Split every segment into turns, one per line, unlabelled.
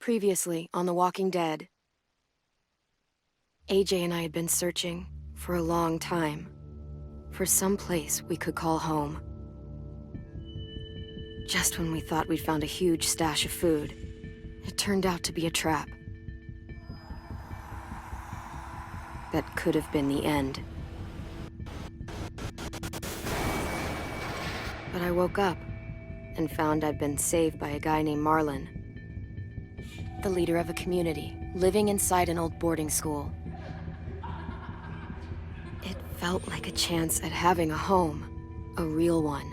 Previously on The Walking Dead, AJ and I had been searching for a long time for some place we could call home. Just when we thought we'd found a huge stash of food, it turned out to be a trap. That could have been the end. But I woke up and found I'd been saved by a guy named Marlon, the leader of a community living inside an old boarding school. It felt like a chance at having a home, a real one.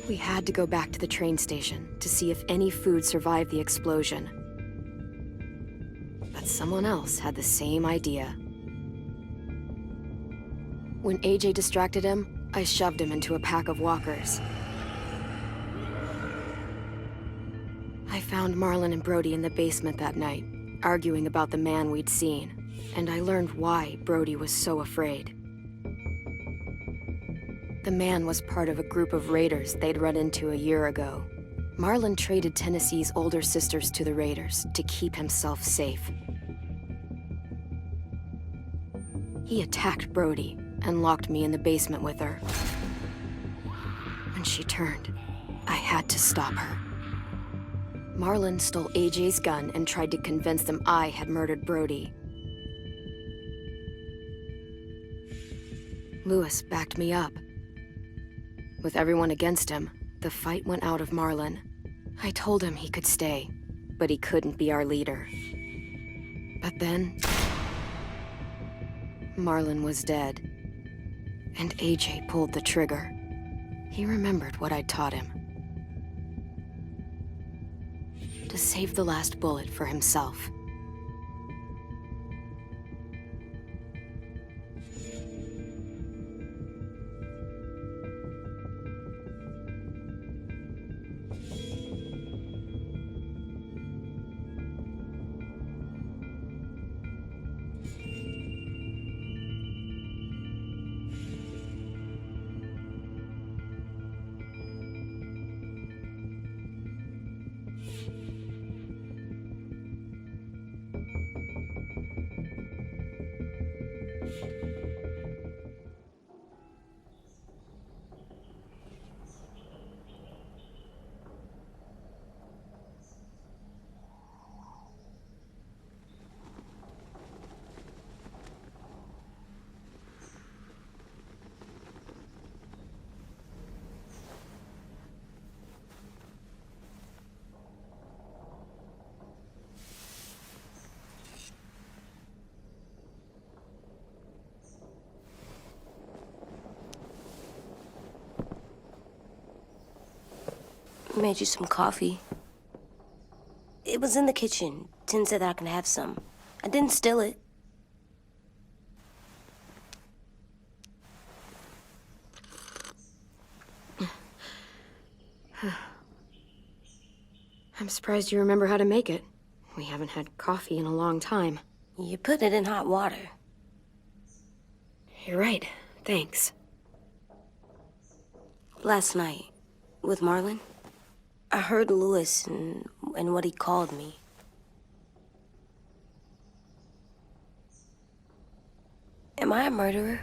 We had to go back to the train station to see if any food survived the explosion. But someone else had the same idea. When AJ distracted him, I shoved him into a pack of walkers. I found Marlon and Brody in the basement that night, arguing about the man we'd seen, and I learned why Brody was so afraid. The man was part of a group of raiders they'd run into a year ago. Marlon traded Tennessee's older sisters to the raiders to keep himself safe. He attacked Brody and locked me in the basement with her. When she turned, I had to stop her. Marlon stole AJ's gun and tried to convince them I had murdered Brody. Lewis backed me up. With everyone against him, the fight went out of Marlon. I told him he could stay, but he couldn't be our leader. But then, Marlon was dead, and AJ pulled the trigger. He remembered what I'd taught him. To save the last bullet for himself.
Made you some coffee. It was in the kitchen. Tin said that I can have some. I didn't steal it.
I'm surprised you remember how to make it. We haven't had coffee in a long time.
You put it in hot water.
You're right. Thanks.
Last night, with Marlon, I heard Lewis and what he called me. Am I a murderer?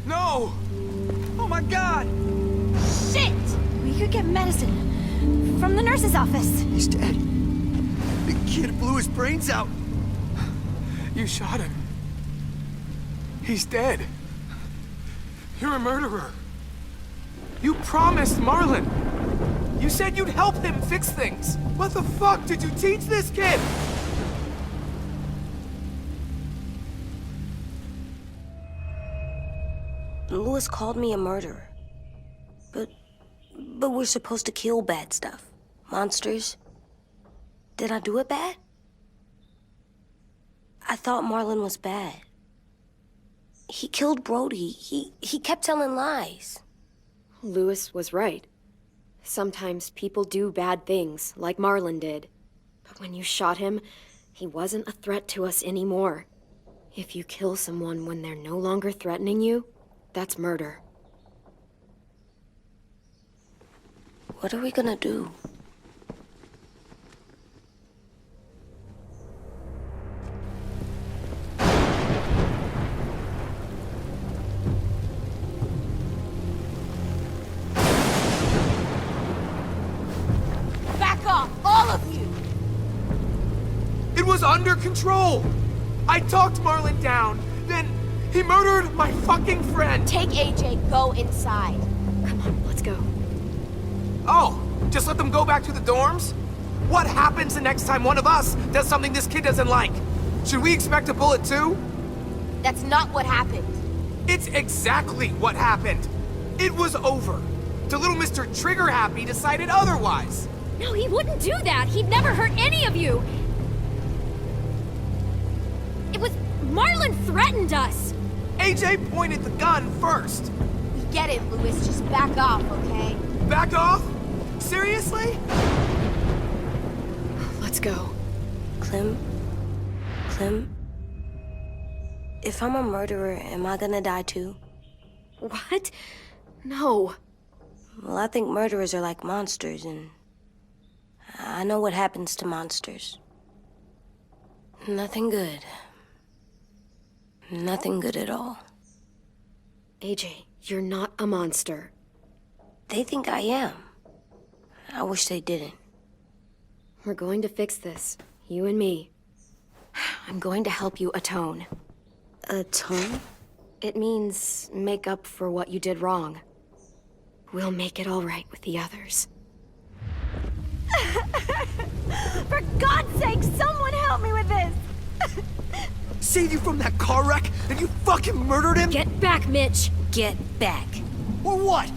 No! Oh my God!
Shit! We could get medicine from the nurse's office.
He's dead. The kid blew his brains out. You shot him. He's dead. You're a murderer. You promised Marlon. You said you'd help him fix things. What the fuck did you teach this kid?
Lewis called me a murderer. But we're supposed to kill bad stuff. Monsters. Did I do it bad? I thought Marlon was bad. He killed Brody. He kept telling lies.
Lewis was right. Sometimes people do bad things, like Marlon did. But when you shot him, he wasn't a threat to us anymore. If you kill someone when they're no longer threatening you, That's murder.
What are we gonna do?
Back off, all of you!
It was under control! I talked Marlon down, then he murdered my fucking friend!
Take AJ, go inside.
Come on, let's go.
Oh, just let them go back to the dorms? What happens the next time one of us does something this kid doesn't like? Should we expect a bullet too?
That's not what happened.
It's exactly what happened. It was over. The little Mr. Trigger Happy decided otherwise.
No, he wouldn't do that. He'd never hurt any of you. It was... Marlon threatened us.
AJ pointed the gun first.
We get it, Louis. Just back off, okay?
Back off? Seriously?
Let's go.
Clem? If I'm a murderer, am I gonna die too?
What? No.
Well, I think murderers are like monsters, and I know what happens to monsters. Nothing good. Nothing good at all.
AJ, you're not a monster.
They think I am. I wish they didn't.
We're going to fix this. You and me. I'm going to help you atone.
Atone?
It means make up for what you did wrong. We'll make it all right with the others.
For God's sake, someone help me with this!
Saved you from that car wreck, and you fucking murdered him?
Get back, Mitch!
Get back.
Or what?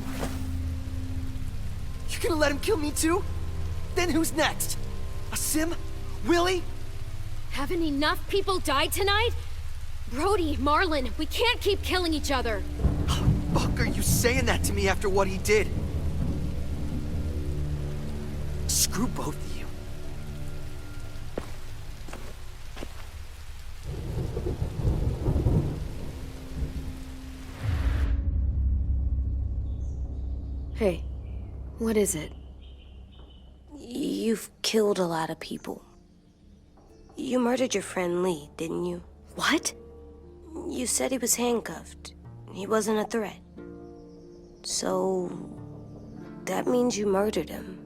You gonna let him kill me too? Then who's next? A Sim? Willie?
Haven't enough people died tonight? Brody, Marlon, we can't keep killing each other.
Fuck are you saying that to me after what he did? Screw both of you.
Hey, what is it?
You've killed a lot of people. You murdered your friend Lee, didn't you?
What?
You said he was handcuffed. He wasn't a threat. So... that means you murdered him.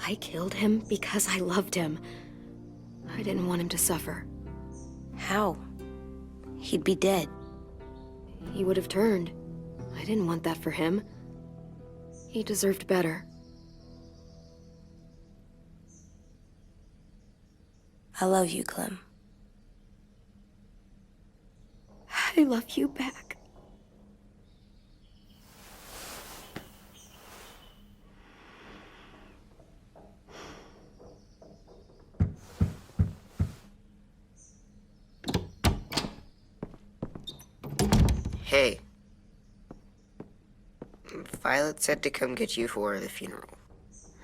I killed him because I loved him. I didn't want him to suffer.
How? He'd be dead.
He would have turned. I didn't want that for him. He deserved better.
I love you, Clem.
I love you back.
Hey. Violet said to come get you for the funeral.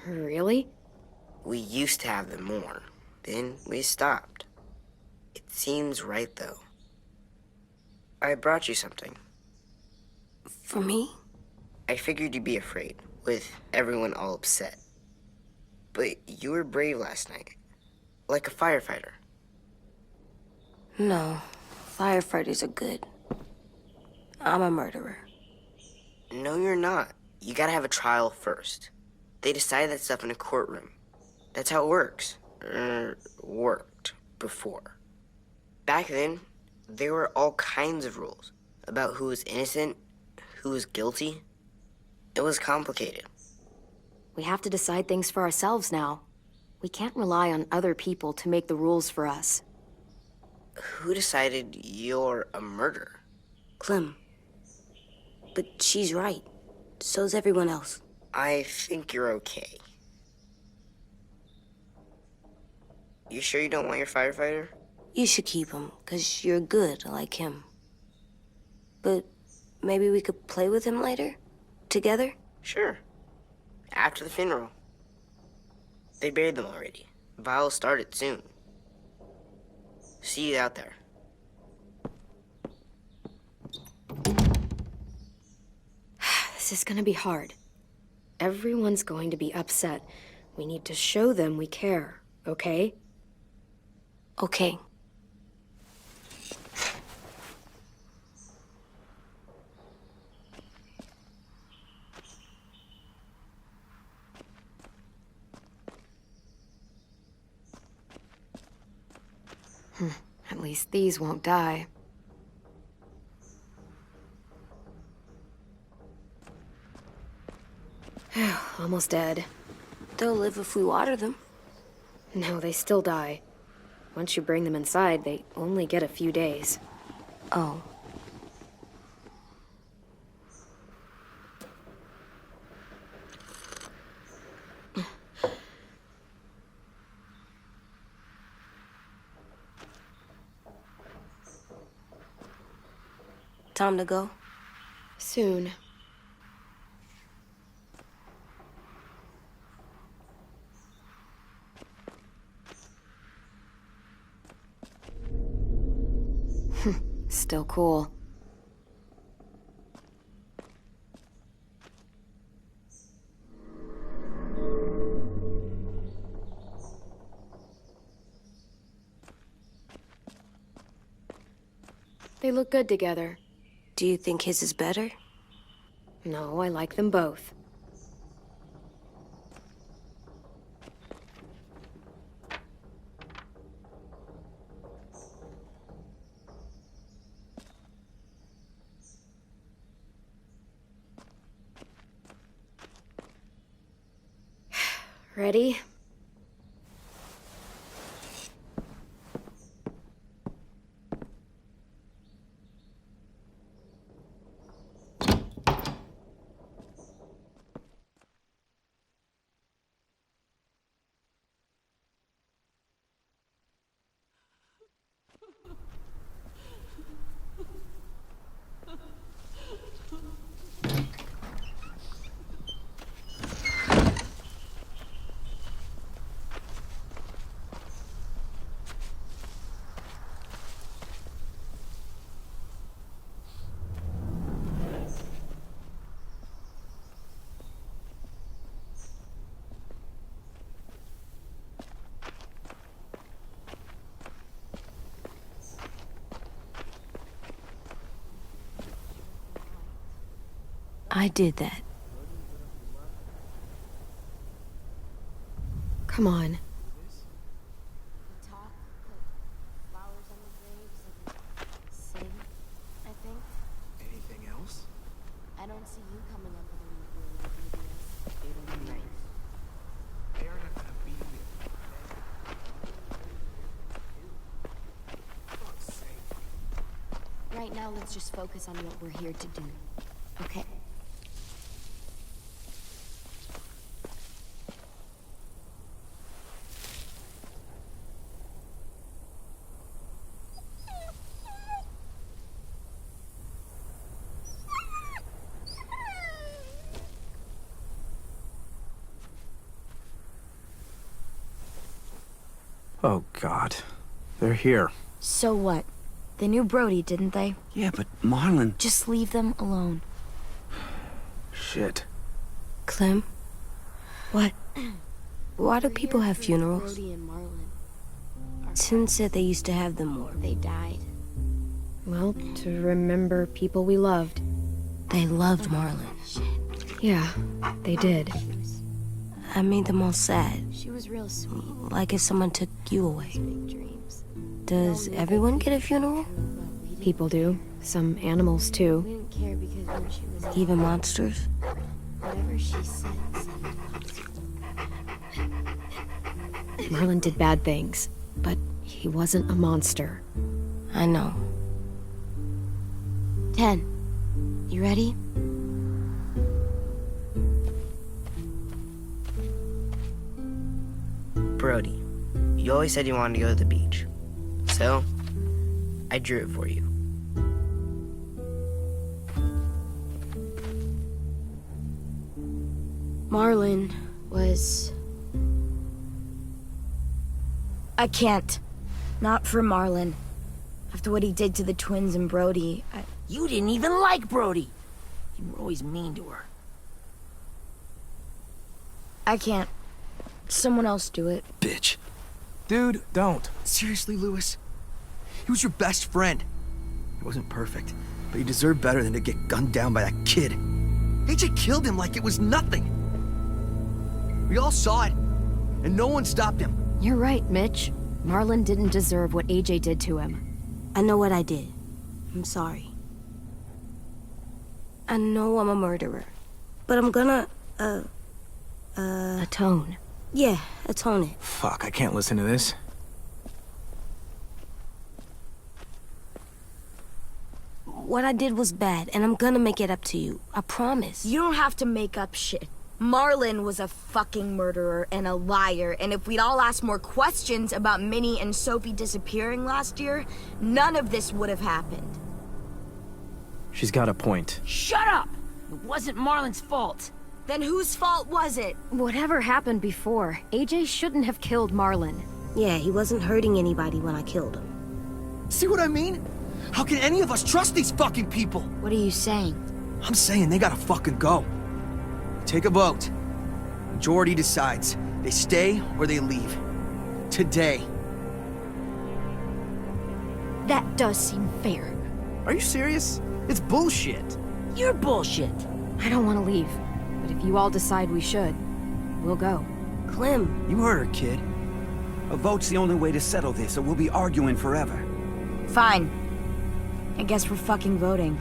Really?
We used to have them more. Then we stopped. It seems right, though. I brought you something.
For me?
I figured you'd be afraid, with everyone all upset. But you were brave last night. Like a firefighter.
No. Firefighters are good. I'm a murderer.
No, you're not. You gotta have a trial first. They decide that stuff in a courtroom. That's how it works. Worked before. Back then, there were all kinds of rules about who was innocent, who was guilty. It was complicated.
We have to decide things for ourselves now. We can't rely on other people to make the rules for us.
Who decided you're a murderer?
Clem. But she's right. So's everyone else.
I think you're okay. You sure you don't want your firefighter?
You should keep him, 'cause you're good like him. But maybe we could play with him later? Together?
Sure. After the funeral. They buried them already. Vile'll start it soon. See you out there.
This is gonna be hard. Everyone's going to be upset. We need to show them we care, okay?
Okay.
At least these won't die. Almost dead.
They'll live if we water them.
No, they still die. Once you bring them inside, they only get a few days.
Oh. Time to go?
Soon. Still cool. They look good together.
Do you think his is better?
No, I like them both. Ready?
I did that.
Come on.
Talk, put flowers on the graves, and sing, I think.
Anything else?
I don't see you coming up with any ideas. It'll be nice.
They are not gonna be here. For fuck's sake.
Right now, let's just focus on what we're here to do. Okay.
Oh, God. They're here.
So what? They knew Brody, didn't they?
Yeah, but Marlon...
Just leave them alone.
Shit.
Clem,
What?
why do people have funerals?
Brody and Marlon.
Sin said they used to have them more.
They died.
Well, to remember people we loved.
They loved Marlon.
Yeah, they did.
I made them all sad.
She was real sweet.
Like if someone took you away.
Big dreams.
Does everyone get a funeral?
People do. Some animals, too.
We didn't care because when she was
Even monsters?
whatever she said.
Marlon did bad things, but he wasn't a monster.
I know.
10. You ready?
Brody, you always said you wanted to go to the beach. So, I drew it for you.
Marlon was... I can't. Not for Marlon. After what he did to the twins and Brody,
You didn't even like Brody. You were always mean to her.
I can't. Someone else do it.
Bitch.
Dude, don't.
Seriously, Lewis? He was your best friend. He wasn't perfect, but he deserved better than to get gunned down by that kid. AJ killed him like it was nothing. We all saw it, and no one stopped him.
You're right, Mitch. Marlon didn't deserve what AJ did to him.
I know what I did. I'm sorry. I know I'm a murderer. But I'm gonna,
Atone.
yeah, atone it.
Fuck, I can't listen to this.
What I did was bad, and I'm gonna make it up to you. I promise.
You don't have to make up shit. Marlon was a fucking murderer and a liar, and if we'd all asked more questions about Minnie and Sophie disappearing last year, none of this would have happened.
She's got a point.
Shut up! It wasn't Marlon's fault.
Then whose fault was it?
Whatever happened before, AJ shouldn't have killed Marlon.
Yeah, he wasn't hurting anybody when I killed him.
See what I mean? How can any of us trust these fucking people?
What are you saying?
I'm saying they gotta fucking go. Take a vote. Majority decides. They stay or they leave. Today.
That does seem fair.
Are you serious? It's bullshit.
You're bullshit.
I don't want to leave, but if you all decide we should, we'll go.
Clem,
You heard her, kid. A vote's the only way to settle this, or we'll be arguing forever.
Fine. I guess we're fucking voting.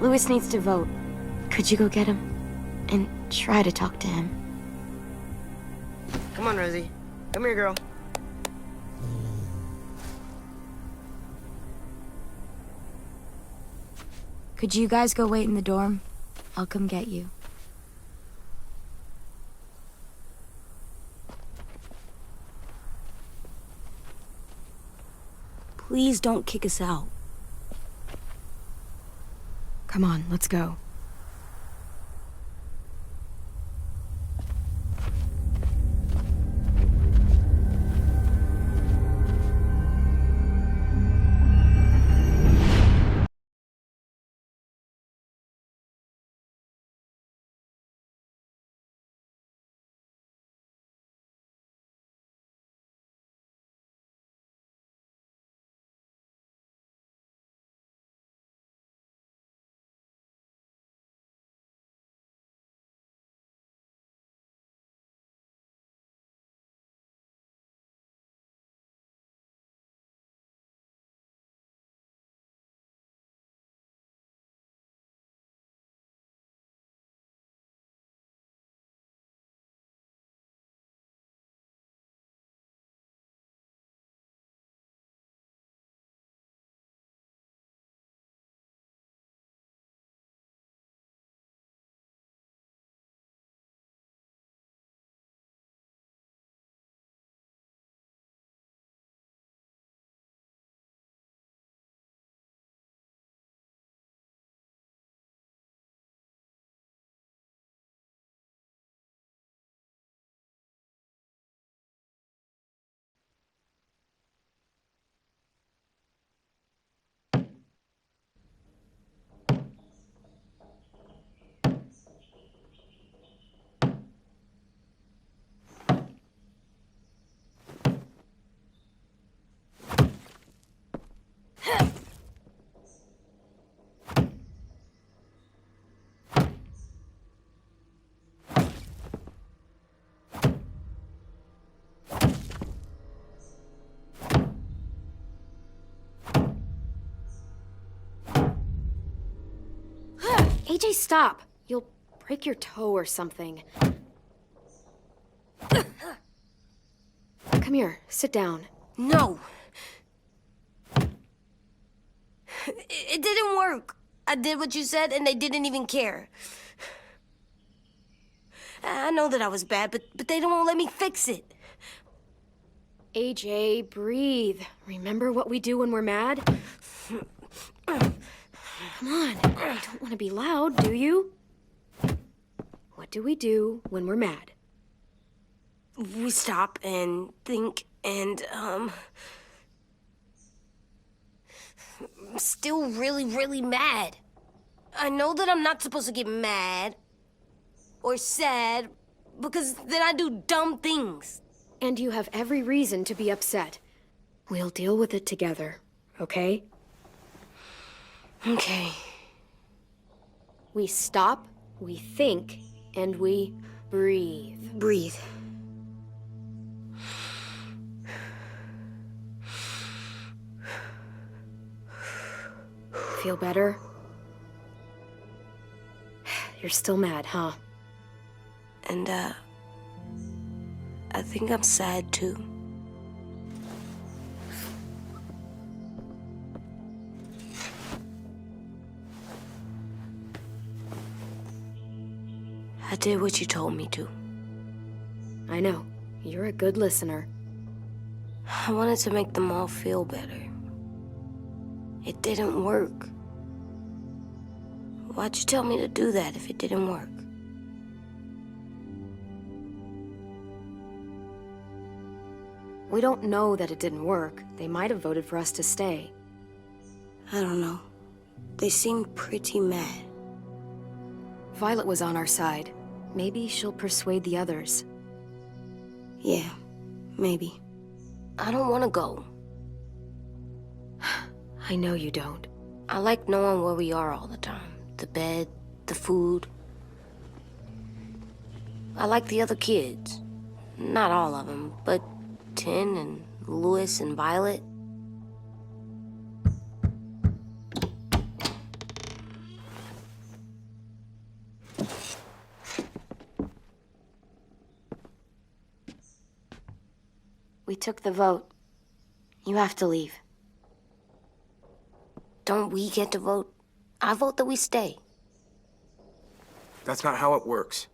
Lewis needs to vote. Could you go get him? And try to talk to him.
Come on, Rosie. Come here, girl.
Could you guys go wait in the dorm? I'll come get you.
Please don't kick us out.
Come on, let's go. AJ, stop! You'll break your toe or something. Come here, sit down.
No! It didn't work. I did what you said, and they didn't even care. I know that I was bad, but they don't let me fix it.
AJ, breathe. Remember what we do when we're mad? Come on, you don't want to be loud, do you? What do we do when we're mad?
We stop and think and, I'm still really, really mad. I know that I'm not supposed to get mad or sad because then I do dumb things.
And you have every reason to be upset. We'll deal with it together, okay?
Okay.
We stop, we think, and we breathe.
Breathe.
Feel better? You're still mad, huh?
And, I think I'm sad too. I did what you told me to.
I know. You're a good listener.
I wanted to make them all feel better. It didn't work. Why'd you tell me to do that if it didn't work?
We don't know that it didn't work. They might have voted for us to stay.
I don't know. They seemed pretty mad.
Violet was on our side. Maybe she'll persuade the others.
Yeah, maybe. I don't want to go.
I know you don't.
I like knowing where we are all the time. The bed, the food. I like the other kids. Not all of them, but Tin and Louis and Violet. We took the vote. You have to leave. Don't we get to vote? I vote that we stay.
That's not how it works.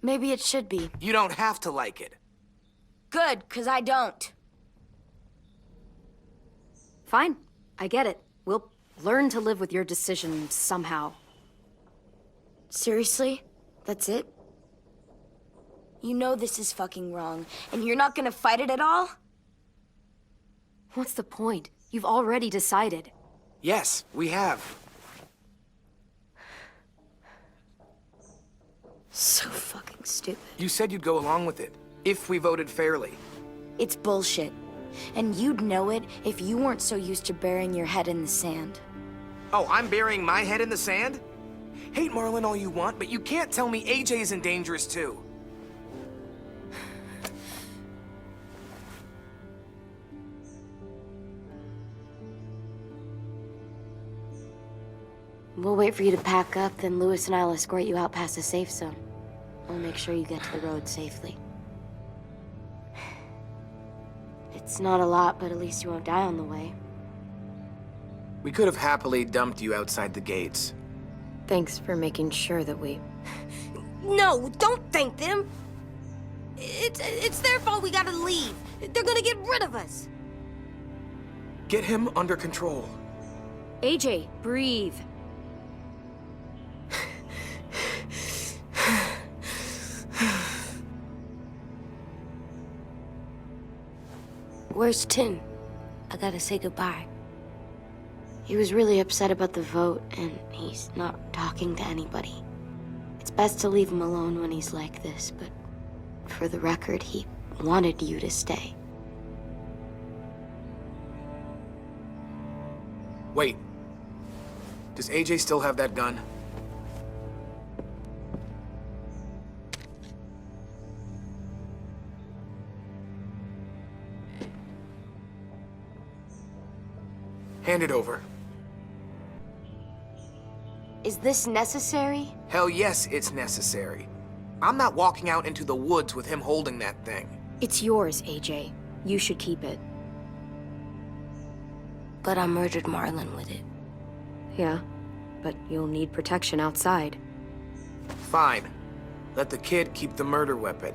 Maybe it should be.
You don't have to like it.
Good, 'cause I don't.
Fine. I get it. We'll learn to live with your decision somehow.
Seriously? That's it? You know this is fucking wrong, and you're not gonna fight it at all?
What's the point? You've already decided.
Yes, we have.
So fucking stupid.
You said you'd go along with it, if we voted fairly.
It's bullshit. And you'd know it if you weren't so used to burying your head in the sand.
Oh, I'm burying my head in the sand? Hate Marlon all you want, but you can't tell me AJ isn't dangerous too.
We'll wait for you to pack up, then Louis and I'll escort you out past the safe zone. We'll make sure you get to the road safely. It's not a lot, but at least you won't die on the way.
We could have happily dumped you outside the gates.
Thanks for making sure that we...
No, don't thank them! It's their fault we gotta leave. They're gonna get rid of us.
Get him under control.
AJ, breathe.
Where's Tin? I gotta say goodbye. He was really upset about the vote, and he's not talking to anybody. It's best to leave him alone when he's like this, but for the record, he wanted you to stay.
Wait. Does AJ still have that gun? Hand it over.
Is this necessary?
Hell yes, it's necessary. I'm not walking out into the woods with him holding that thing.
It's yours, AJ. You should keep it.
But I murdered Marlon with it.
Yeah, but you'll need protection outside.
Fine. Let the kid keep the murder weapon.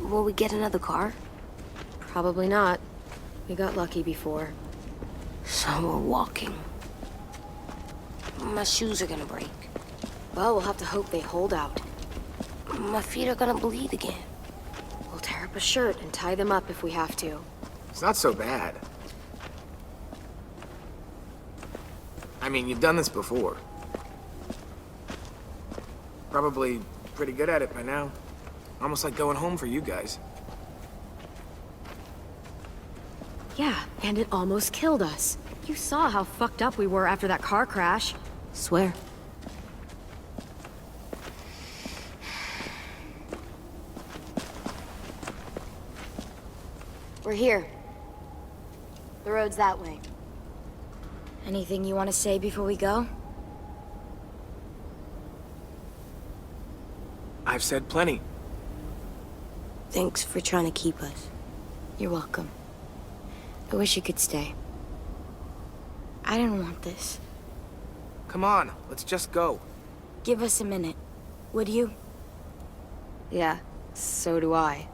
Will we get another car?
Probably not. We got lucky before.
So we're walking. My shoes are gonna break.
Well, we'll have to hope they hold out.
My feet are gonna bleed again.
We'll tear up a shirt and tie them up if we have to.
It's not so bad. I mean, you've done this before. Probably pretty good at it by now. Almost like going home for you guys.
Yeah, and it almost killed us.
You saw how fucked up we were after that car crash.
Swear.
We're here. The road's that way.
Anything you want to say before we go?
I've said plenty.
Thanks for trying to keep us.
You're welcome. I wish you could stay. I didn't want this.
Come on, let's just go.
Give us a minute, would you?
Yeah, so do I.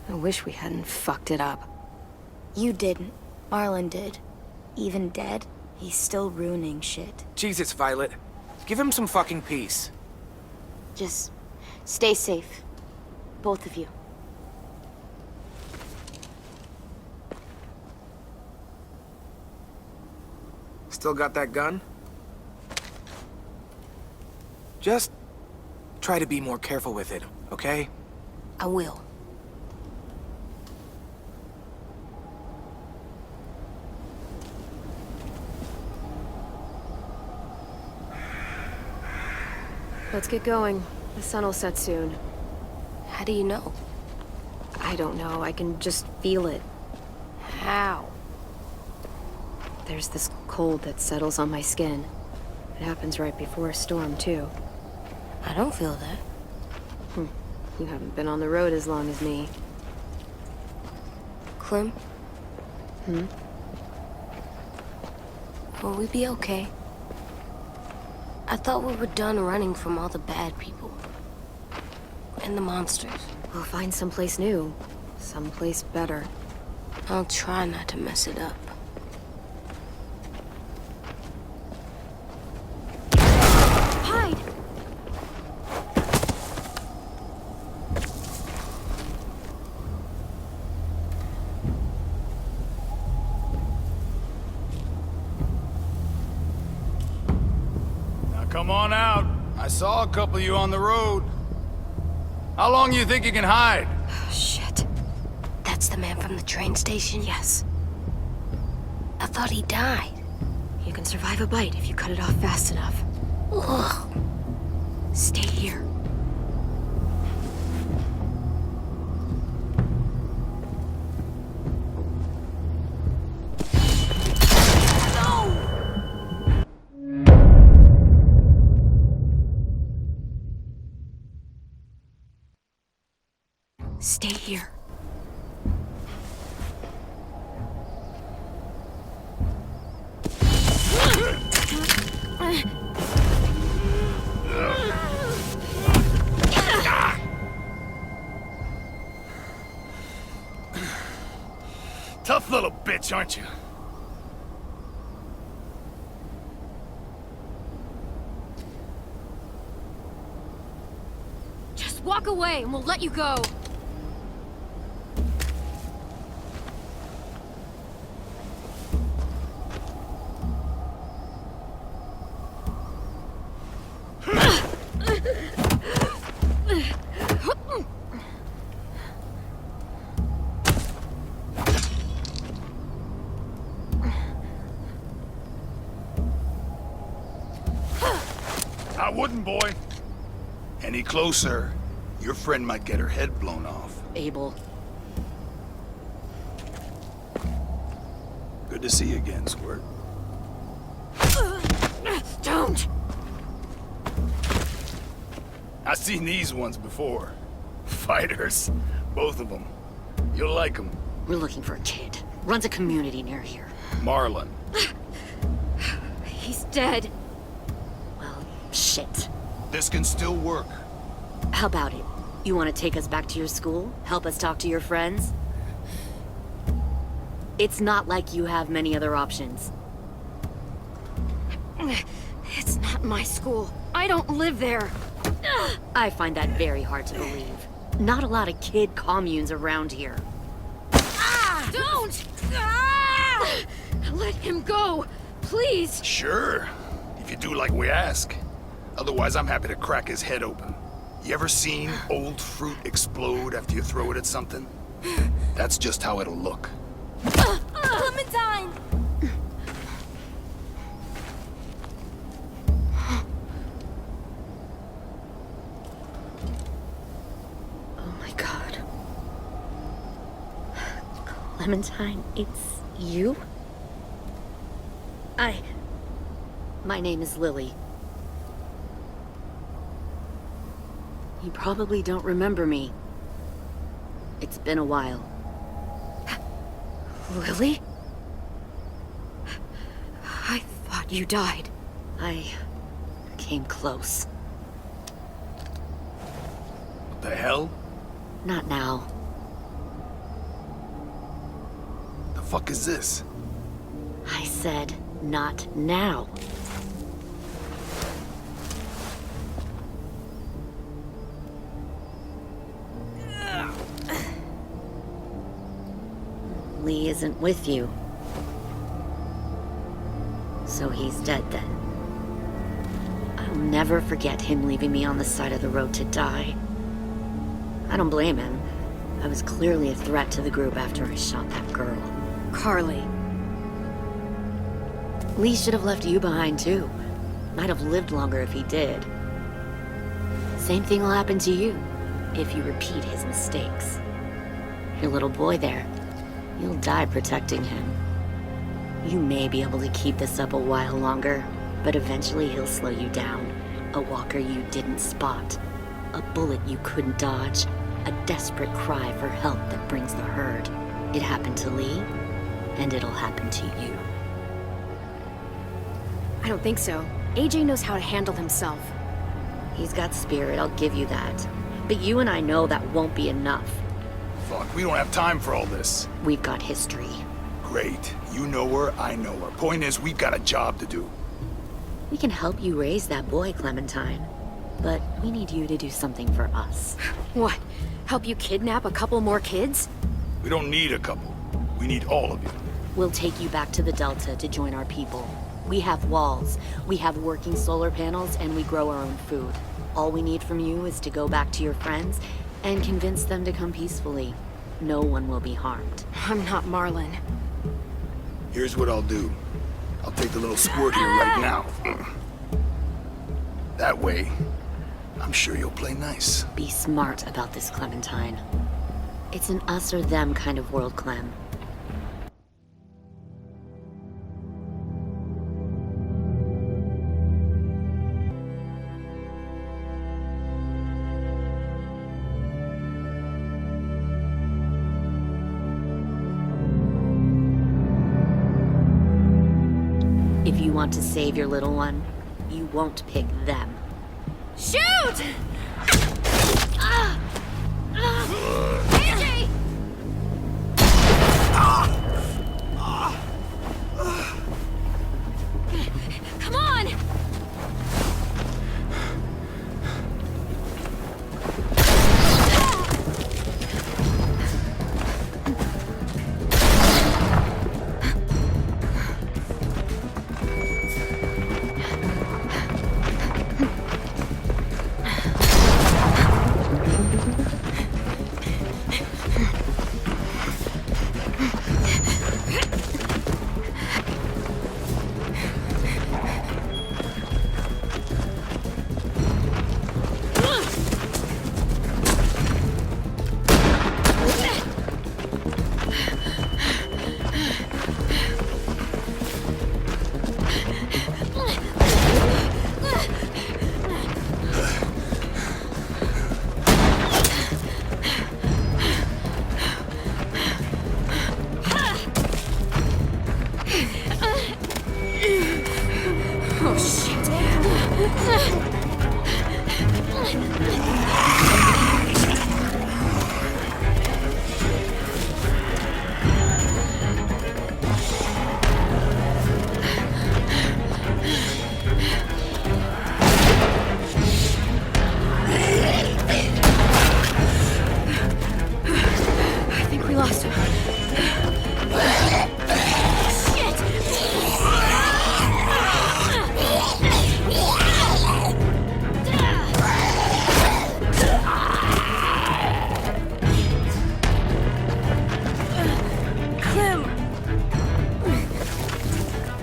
I wish we hadn't fucked it up.
You didn't. Marlon did. Even dead, he's still ruining shit.
Jesus, Violet. Give him some fucking peace.
Just stay safe. Both of you.
Still got that gun? Just try to be more careful with it, okay?
I will.
Let's get going. The sun will set soon.
How do you know?
I don't know, I can just feel it.
How?
There's this cold that settles on my skin. It happens right before a storm, too.
I don't feel that.
You haven't been on the road as long as me.
Clem? Will we be okay? I thought we were done running from all the bad people. And the monsters.
We'll find someplace new. Someplace better.
I'll try not to mess it up.
Hide!
Now come on out. I saw a couple of you on the road. How long you think you can hide?
Shit.
That's the man from the train station?
Yes.
I thought he died.
You can survive a bite if you cut it off fast enough.
Ugh.
Stay here. Stay here.
Tough little bitch, aren't you?
Just walk away and we'll let you go.
I wouldn't, boy. Any closer, your friend might get her head blown off.
Abel.
Good to see you again, Squirt.
Don't!
I've seen these ones before. Fighters. Both of them. You'll like them.
We're looking for a kid. Runs a community near here.
Marlon.
He's dead.
Well, shit.
This can still work.
How about it? You want to take us back to your school? Help us talk to your friends? It's not like you have many other options.
It's not my school. I don't live there.
I find that very hard to believe. Not a lot of kid communes around here.
Don't! Let him go, please.
Sure, if you do like we ask. Otherwise, I'm happy to crack his head open. You ever seen old fruit explode after you throw it at something? That's just how it'll look.
Clementine!
Oh my god. Clementine, it's you? My name is Lily. You probably don't remember me. It's been a while.
Lily? I thought you died.
I came close.
What the hell?
Not now.
The fuck is this?
I said, not now. Lee isn't with you. So he's dead then. I'll never forget him leaving me on the side of the road to die. I don't blame him. I was clearly a threat to the group after I shot that girl.
Carly.
Lee should have left you behind too. Might have lived longer if he did. Same thing will happen to you if you repeat his mistakes. Your little boy there, you'll die protecting him. You may be able to keep this up a while longer, but eventually he'll slow you down. A walker you didn't spot. A bullet you couldn't dodge. A desperate cry for help that brings the herd. It happened to Lee, and it'll happen to you.
I don't think so. AJ knows how to handle himself.
He's got spirit, I'll give you that. But you and I know that won't be enough.
Fuck, we don't have time for all this.
We've got history.
Great. You know her, I know her. Point is, we've got a job to do.
We can help you raise that boy, Clementine. But we need you to do something for us.
What? Help you kidnap a couple more kids?
We don't need a couple. We need all of you.
We'll take you back to the Delta to join our people. We have walls, we have working solar panels, and we grow our own food. All we need from you is to go back to your friends and convince them to come peacefully. No one will be harmed.
I'm not Marlon.
Here's what I'll do. I'll take the little squirt here right now. That way, I'm sure you'll play nice.
Be smart about this, Clementine. It's an us or them kind of world, Clem. If you want to save your little one, you won't pick them.
Shoot! AJ! Come on!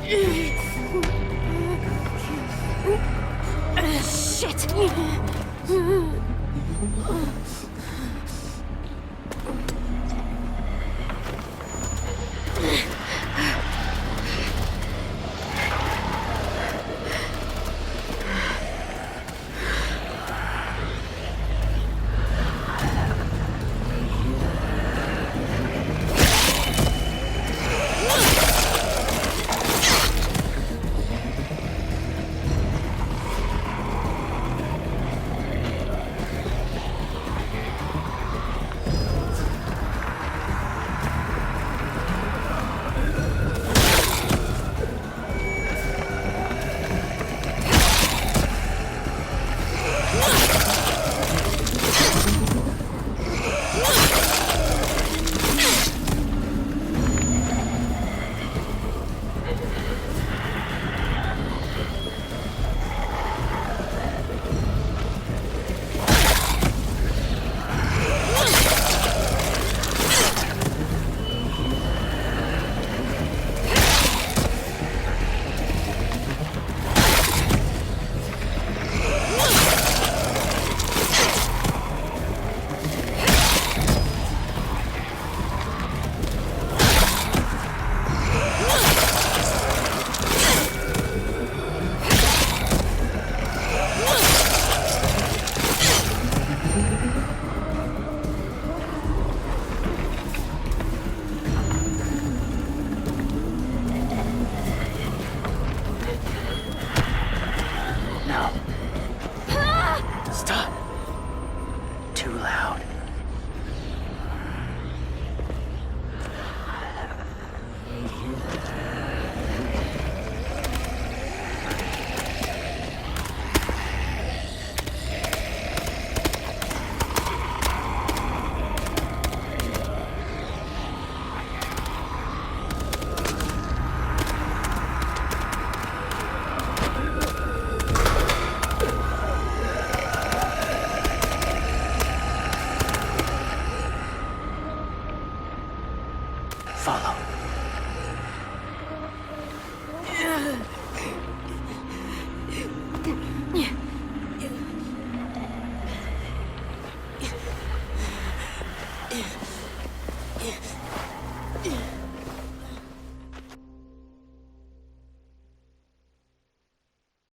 Ugh.